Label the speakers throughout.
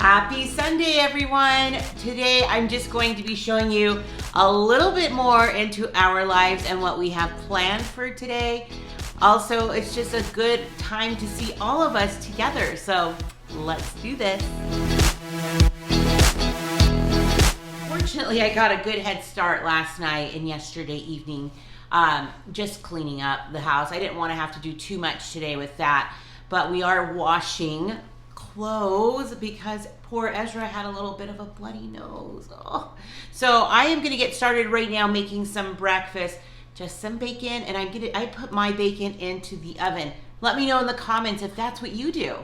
Speaker 1: Happy Sunday, everyone. Today, I'm just going to be showing you a little bit more into our lives and what we have planned for today. Also, it's just a good time to see all of us together. So let's do this. Fortunately, I got a good head start last night and yesterday evening, just cleaning up the house. I didn't want to have to do too much today with that, but we are washing clothes because poor Ezra had a little bit of a bloody nose. Oh. So I am going to get started right now making some breakfast, just some bacon, and I put my bacon into the oven. Let me know in the comments if that's what you do.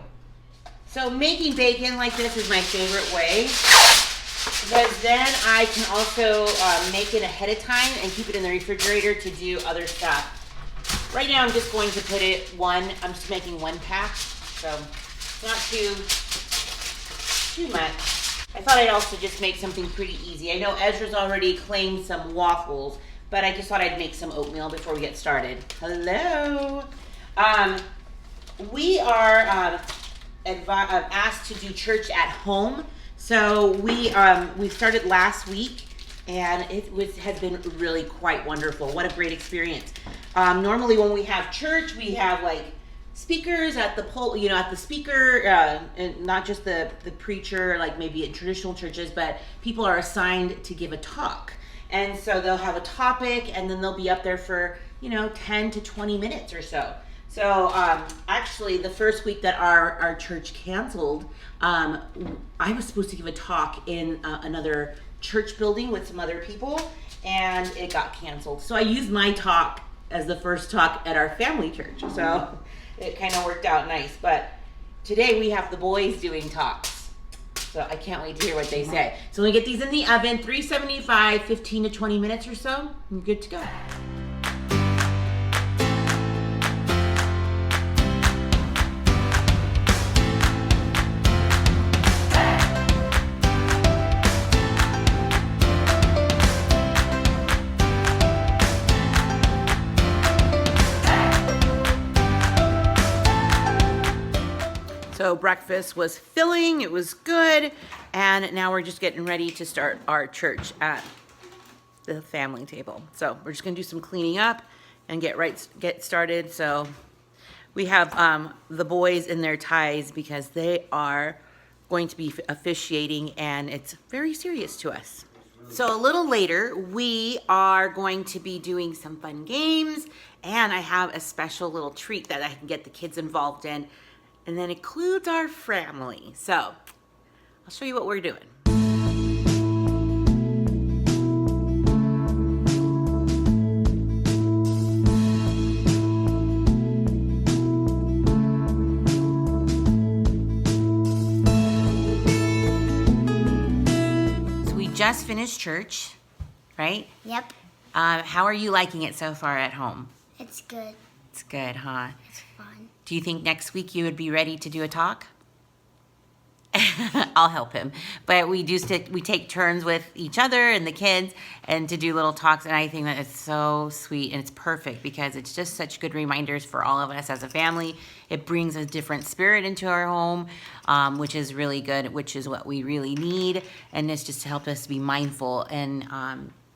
Speaker 1: So making bacon like this is my favorite way, because then I can also make it ahead of time and keep it in the refrigerator to do other stuff. Right now I'm just going to put I'm just making one pack, so not too much. I thought I'd also just make something pretty easy. I know Ezra's already claimed some waffles, but I just thought I'd make some oatmeal before we get started. Hello. We are asked to do church at home. So we started last week, and has been really quite wonderful. What a great experience. Normally when we have church, we have like speakers at the speaker, and not just the preacher, like maybe in traditional churches, but people are assigned to give a talk. And so they'll have a topic, and then they'll be up there for, 10 to 20 minutes or so. So actually, the first week that our church canceled, I was supposed to give a talk in another church building with some other people, and it got canceled. So I used my talk as the first talk at our family church. So it kind of worked out nice. But today we have the boys doing talks. So I can't wait to hear what they say. So we get these in the oven, 375, 15 to 20 minutes or so, and good to go. So breakfast was filling, it was good, and now we're just getting ready to start our church at the family table. So we're just gonna do some cleaning up and get started. So we have the boys in their ties because they are going to be officiating, and it's very serious to us. So a little later, we are going to be doing some fun games, and I have a special little treat that I can get the kids involved in. And then includes our family. So I'll show you what we're doing. So we just finished church, right?
Speaker 2: Yep.
Speaker 1: How are you liking it so far at home?
Speaker 2: It's good.
Speaker 1: It's good, huh?
Speaker 2: It's fun.
Speaker 1: Do you think next week you would be ready to do a talk? I'll help him. But we take turns with each other and the kids and to do little talks, and I think that it's so sweet and it's perfect because it's just such good reminders for all of us as a family. It brings a different spirit into our home, which is really good, which is what we really need, and it's just to help us be mindful and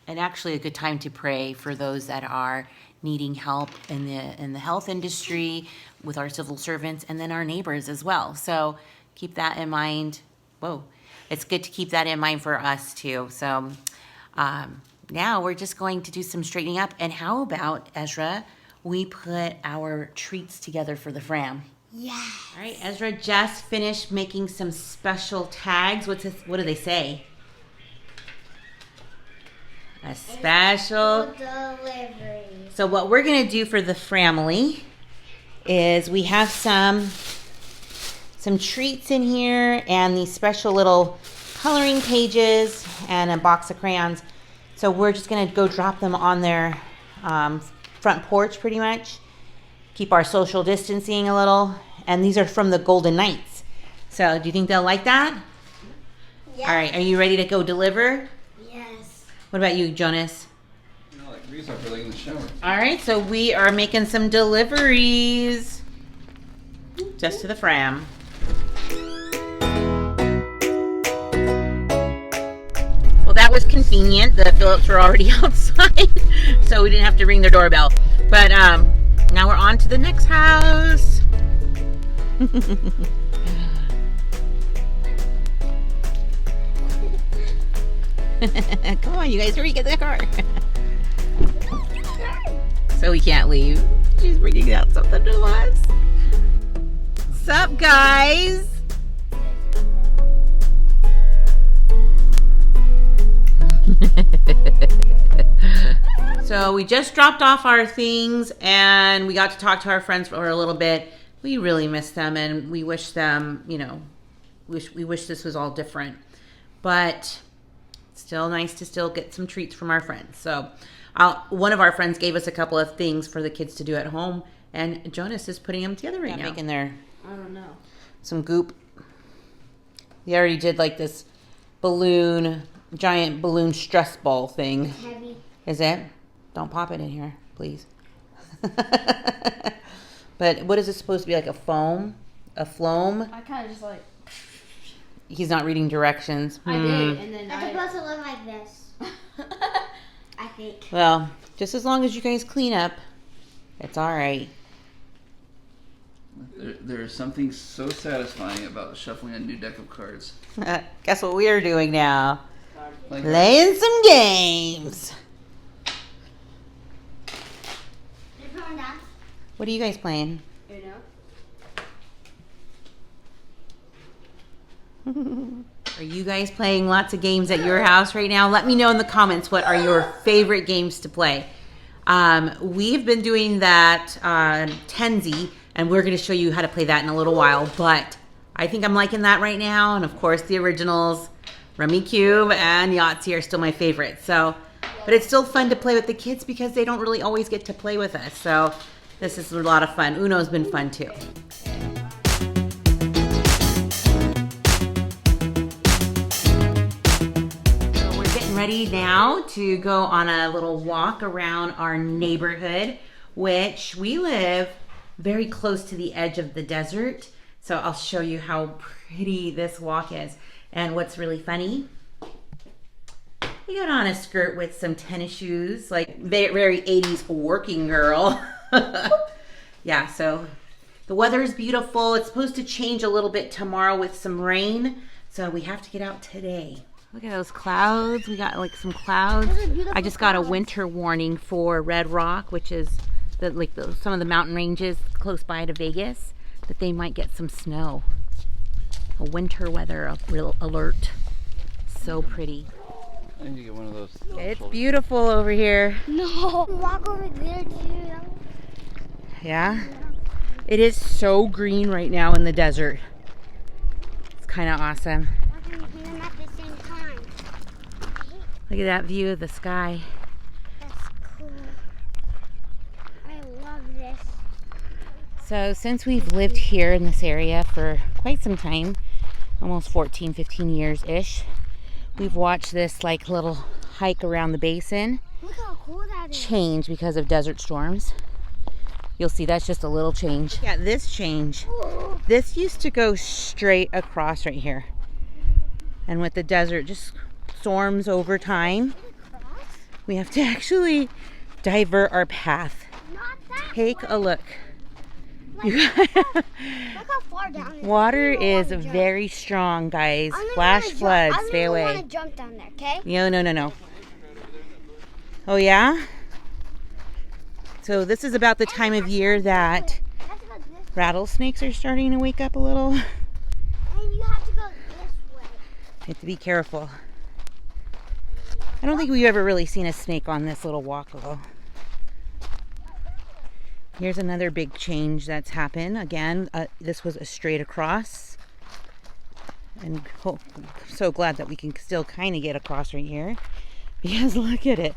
Speaker 1: actually a good time to pray for those that are needing help in the health industry, with our civil servants, and then our neighbors as well. So keep that in mind. Whoa, it's good to keep that in mind for us too. So now we're just going to do some straightening up. And how about, Ezra, we put our treats together for the FRAM?
Speaker 2: Yeah.
Speaker 1: All right, Ezra just finished making some special tags. What do they say? A special
Speaker 2: delivery.
Speaker 1: So what we're going to do for the family is we have some treats in here and these special little coloring pages and a box of crayons. So we're just going to go drop them on their front porch pretty much. Keep our social distancing a little. And these are from the Golden Knights. So do you think they'll like that?
Speaker 2: Yeah.
Speaker 1: All right, are you ready to go deliver?
Speaker 2: Yes.
Speaker 1: What about you, Jonas?
Speaker 3: These are for like in the shower.
Speaker 1: All right, so we are making some deliveries just to the FRAM. was convenient. The Phillips were already outside, so we didn't have to ring their doorbell. But now we're on to the next house. Come on, you guys, hurry, get in the car. So we can't leave. She's bringing out something to us. Sup, guys? So we just dropped off our things and we got to talk to our friends for a little bit. We really miss them and we wish them, you know, we wish this was all different. But still nice to still get some treats from our friends. So one of our friends gave us a couple of things for the kids to do at home, and Jonas is putting them together right now. Making their,
Speaker 2: I don't know.
Speaker 1: some goop. He already did like this giant balloon stress ball thing.
Speaker 2: It's heavy.
Speaker 1: Is it? Don't pop it in here, please. But what is it supposed to be, like a foam? A floam?
Speaker 4: I kind of just like...
Speaker 1: He's not reading directions.
Speaker 4: I did, and then
Speaker 2: It's supposed to look like this. I think.
Speaker 1: Well, just as long as you guys clean up, it's all right.
Speaker 3: There is something so satisfying about shuffling a new deck of cards.
Speaker 1: Guess what we're doing now?
Speaker 3: Like
Speaker 1: Playing some games.
Speaker 2: You're going down.
Speaker 1: What are you guys playing?
Speaker 4: You know?
Speaker 1: Are you guys playing lots of games at your house right now? Let me know in the comments what are your favorite games to play. We've been doing that TENZI, and we're going to show you how to play that in a little while. But I think I'm liking that right now. And of course, the originals, Rummy Cube and Yahtzee are still my favorites. So, but it's still fun to play with the kids because they don't really always get to play with us. So this is a lot of fun. Uno's been fun too. Ready now to go on a little walk around our neighborhood, which we live very close to the edge of the desert. So I'll show you how pretty this walk is. And what's really funny, we got on a skirt with some tennis shoes, like very 80s working girl. Yeah, so the weather is beautiful. It's supposed to change a little bit tomorrow with some rain, so we have to get out today. Look at those clouds. We got like some clouds. I just got a winter warning for Red Rock, which is some of the mountain ranges close by to Vegas, that they might get some snow. A winter weather alert. So pretty.
Speaker 3: I need to get one of those.
Speaker 1: It's beautiful over here.
Speaker 2: No. Walk over there too.
Speaker 1: Yeah? It is so green right now in the desert. It's kind of awesome. Look at that view of the sky.
Speaker 2: That's cool. I love this.
Speaker 1: So since we've lived here in this area for quite some time, almost 14, 15 years-ish, we've watched this like little hike around the basin
Speaker 2: Look how cool that is.
Speaker 1: change because of desert storms. You'll see that's just a little change. Yeah, this change.
Speaker 2: Ooh.
Speaker 1: This used to go straight across right here. And with the desert just storms over time, we have to actually divert our path.
Speaker 2: Not that
Speaker 1: Take
Speaker 2: way.
Speaker 1: a look.
Speaker 2: Look how far down it is.
Speaker 1: Water
Speaker 2: I don't
Speaker 1: is
Speaker 2: wanna jump.
Speaker 1: very strong, guys.
Speaker 2: I don't
Speaker 1: Flash
Speaker 2: wanna jump.
Speaker 1: floods,
Speaker 2: I
Speaker 1: stay
Speaker 2: don't
Speaker 1: away.
Speaker 2: want to jump down there, okay?
Speaker 1: No. Oh yeah? So this is about the time of year that
Speaker 2: That's about this.
Speaker 1: rattlesnakes are starting to wake up a little. You
Speaker 2: And you have to go this way.
Speaker 1: have to be careful. I don't think we've ever really seen a snake on this little walk though. Here's another big change that's happened. Again, this was a straight across. And I'm so glad that we can still kind of get across right here. Because look at it.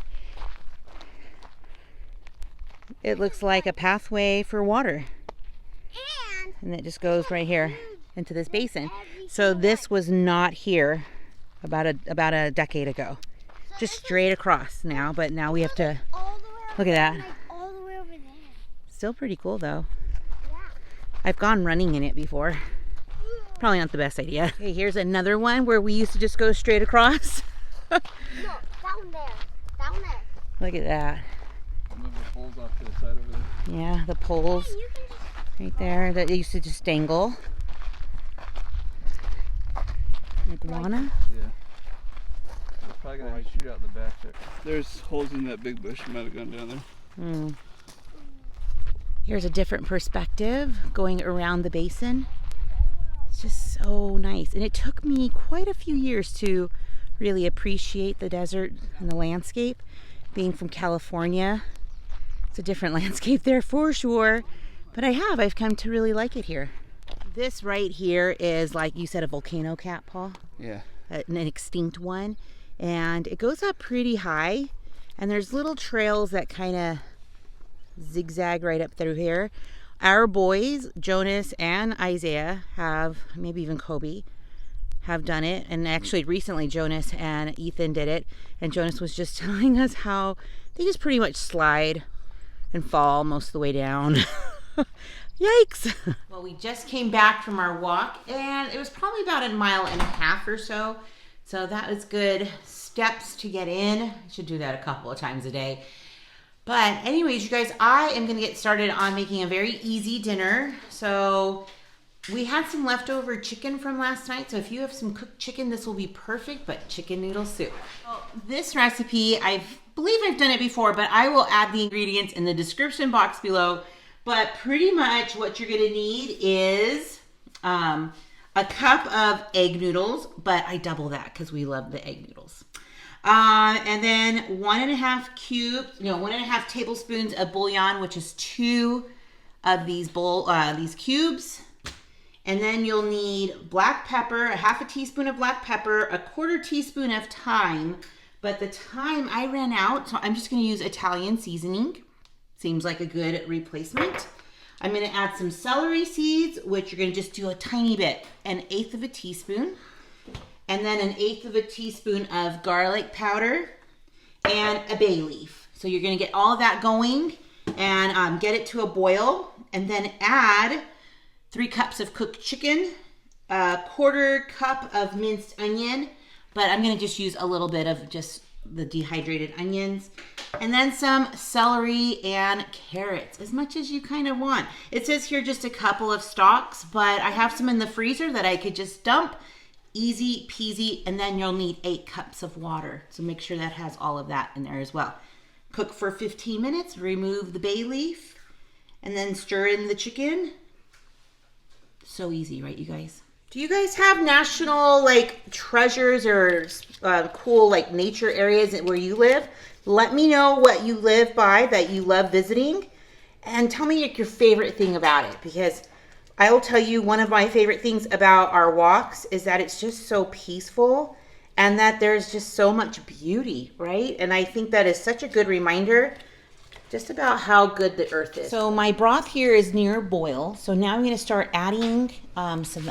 Speaker 1: It looks like a pathway for water. And it just goes right here into this basin. So this was not here about a decade ago. Just straight across now, but now we have to
Speaker 2: All the way
Speaker 1: look at that.
Speaker 2: like all the way over there.
Speaker 1: Still pretty cool though.
Speaker 2: Yeah.
Speaker 1: I've gone running in it before. Probably not the best idea. Okay, here's another one where we used to just go straight across.
Speaker 2: down there. Down there.
Speaker 1: Look at that.
Speaker 3: Move the poles off to the side over there.
Speaker 1: Yeah, the poles
Speaker 2: Hey, you can just
Speaker 1: right there that used to just dangle. Iguana.
Speaker 3: Yeah. They're probably gonna shoot out the back there. There's holes in that big bush. Might have gone down there.
Speaker 1: Hmm. Here's a different perspective going around the basin. It's just so nice. And it took me quite a few years to really appreciate the desert and the landscape. Being from California, it's a different landscape there for sure. But I've come to really like it here. This right here is, like you said, a volcano cap, Paul.
Speaker 3: Yeah.
Speaker 1: An extinct one. And it goes up pretty high. And there's little trails that kind of zigzag right up through here. Our boys, Jonas and Isaiah, have, maybe even Kobe, have done it. And actually recently Jonas and Ethan did it. And Jonas was just telling us how they just pretty much slide and fall most of the way down. Yikes. Well, we just came back from our walk and it was probably about 1.5 miles or so. So that was good steps to get in. I should do that a couple of times a day. But anyways, you guys, I am gonna get started on making a very easy dinner. So we had some leftover chicken from last night. So if you have some cooked chicken, this will be perfect, but chicken noodle soup. Well, this recipe, I believe I've done it before, but I will add the ingredients in the description box below. But pretty much what you're gonna need is a cup of egg noodles, but I double that because we love the egg noodles. And then 1.5 tablespoons of bouillon, which is 2 of these cubes. And then you'll need black pepper, a 1/2 teaspoon of black pepper, a 1/4 teaspoon of thyme. But the thyme I ran out, so I'm just gonna use Italian seasoning. Seems like a good replacement. I'm gonna add some celery seeds, which you're gonna just do a tiny bit, 1/8 of a teaspoon. And then 1/8 of a teaspoon of garlic powder and a bay leaf. So you're gonna get all of that going and get it to a boil, and then add 3 cups of cooked chicken, a 1/4 cup of minced onion, but I'm gonna just use a little bit of just the dehydrated onions, and then some celery and carrots, as much as you kind of want. It says here just a couple of stalks, but I have some in the freezer that I could just dump. Easy peasy. And then you'll need 8 cups of water. So make sure that has all of that in there as well. Cook for 15 minutes, remove the bay leaf, and then stir in the chicken. So easy, right, you guys? Do you guys have national treasures or cool nature areas where you live? Let me know what you live by that you love visiting, and tell me your favorite thing about it, because I will tell you one of my favorite things about our walks is that it's just so peaceful and that there's just so much beauty, right? And I think that is such a good reminder just about how good the earth is. So my broth here is near boil. So now I'm going to start adding some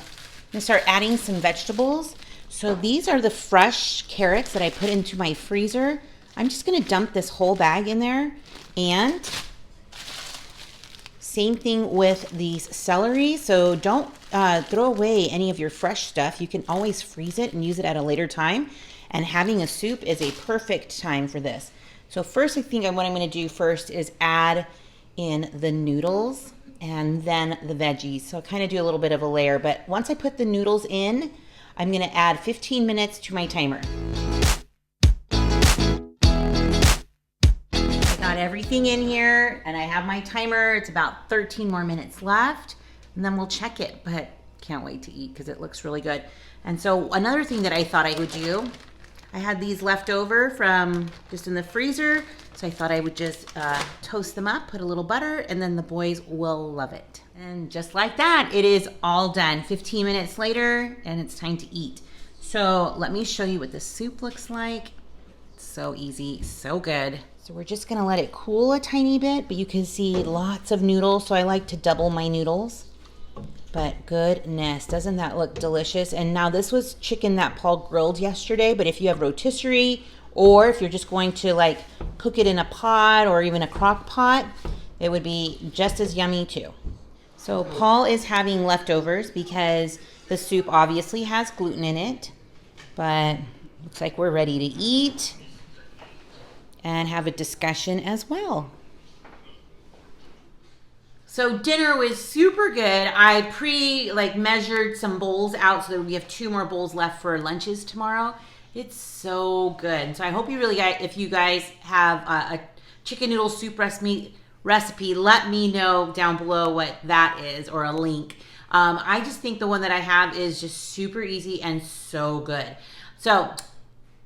Speaker 1: vegetables. So these are the fresh carrots that I put into my freezer. I'm just going to dump this whole bag in there, and same thing with these celery. So don't throw away any of your fresh stuff. You can always freeze it and use it at a later time. And having a soup is a perfect time for this. So first, I think what I'm going to do first is add in the noodles and then the veggies. So I'll kind of do a little bit of a layer. But once I put the noodles in, I'm going to add 15 minutes to my timer. Everything in here, and I have my timer. It's about 13 more minutes left, and then we'll check it, but can't wait to eat because it looks really good. And so another thing that I thought I would do, I had these left over from just in the freezer, so I thought I would just toast them up, put a little butter, and then the boys will love it. And just like that, it is all done. 15 minutes later, and it's time to eat. So let me show you what the soup looks like. It's so easy, so good. So we're just gonna let it cool a tiny bit, but you can see lots of noodles, so I like to double my noodles. But goodness, doesn't that look delicious? And now this was chicken that Paul grilled yesterday, but if you have rotisserie, or if you're just going to cook it in a pot or even a crock pot, it would be just as yummy too. So Paul is having leftovers because the soup obviously has gluten in it, but Looks like we're ready to eat and have a discussion as well. So dinner was super good. I measured some bowls out so that we have 2 more bowls left for lunches tomorrow. It's so good. So I hope you really if you guys have a chicken noodle soup recipe, let me know down below what that is, or a link. I just think the one that I have is just super easy and so good. So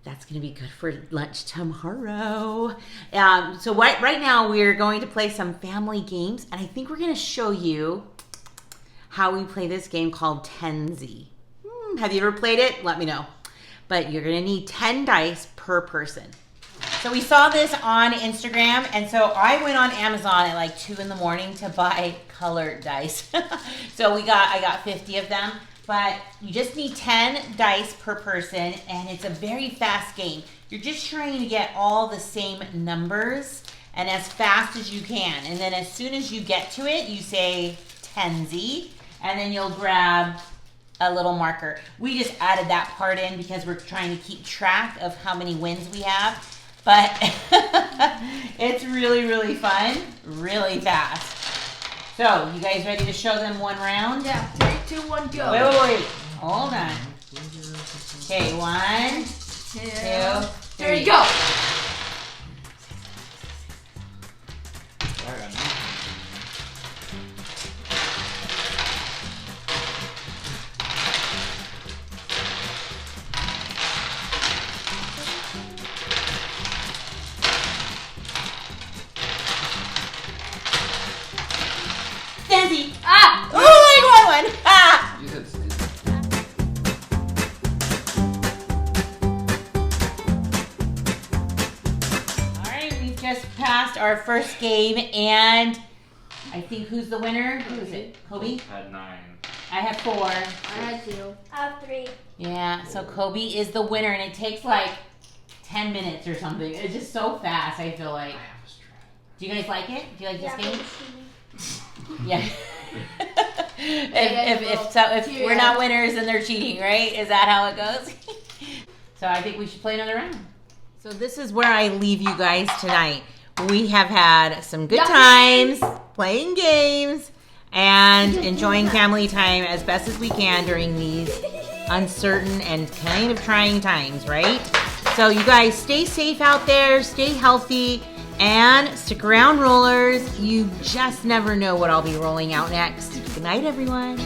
Speaker 1: that's going to be good for lunch tomorrow. So right now we're going to play some family games, and I think we're going to show you how we play this game called TENZI. Have you ever played it? Let me know. But you're going to need 10 dice per person. So we saw this on Instagram, and so I went on Amazon at like 2 in the morning to buy colored dice. So I got 50 of them. But you just need 10 dice per person, and it's a very fast game. You're just trying to get all the same numbers and as fast as you can. And then as soon as you get to it, you say TENZI, and then you'll grab a little marker. We just added that part in because we're trying to keep track of how many wins we have. But it's really, really fun, really fast. So, you guys ready to show them one round?
Speaker 2: Yeah, 3, 2, 1, go.
Speaker 1: Wait. Hold on. Okay, 1, 2, 3,
Speaker 2: go.
Speaker 1: TENZI! Ah! Oh, I got one! Ah!
Speaker 3: You had sand.
Speaker 1: Alright, we've just passed our first game, and I think who's the winner? Who is it? Kobe?
Speaker 4: I had 9.
Speaker 1: I have 4.
Speaker 2: I had 2.
Speaker 5: I have 3.
Speaker 1: Yeah, so Kobe is the winner, and it takes like 10 minutes or something. It's just so fast, I feel like.
Speaker 4: I have a strat.
Speaker 1: Do you guys like it? Do you like this
Speaker 5: Yeah,
Speaker 1: game?
Speaker 5: but it's cheating.
Speaker 1: Yeah. if we're not winners, then they're cheating, right? Is that how it goes? So I think we should play another round. So this is where I leave you guys tonight. We have had some good times playing games and enjoying family time as best as we can during these uncertain and kind of trying times, right? So you guys stay safe out there, stay healthy, and stick around, rollers. You just never know what I'll be rolling out next. Good night, everyone.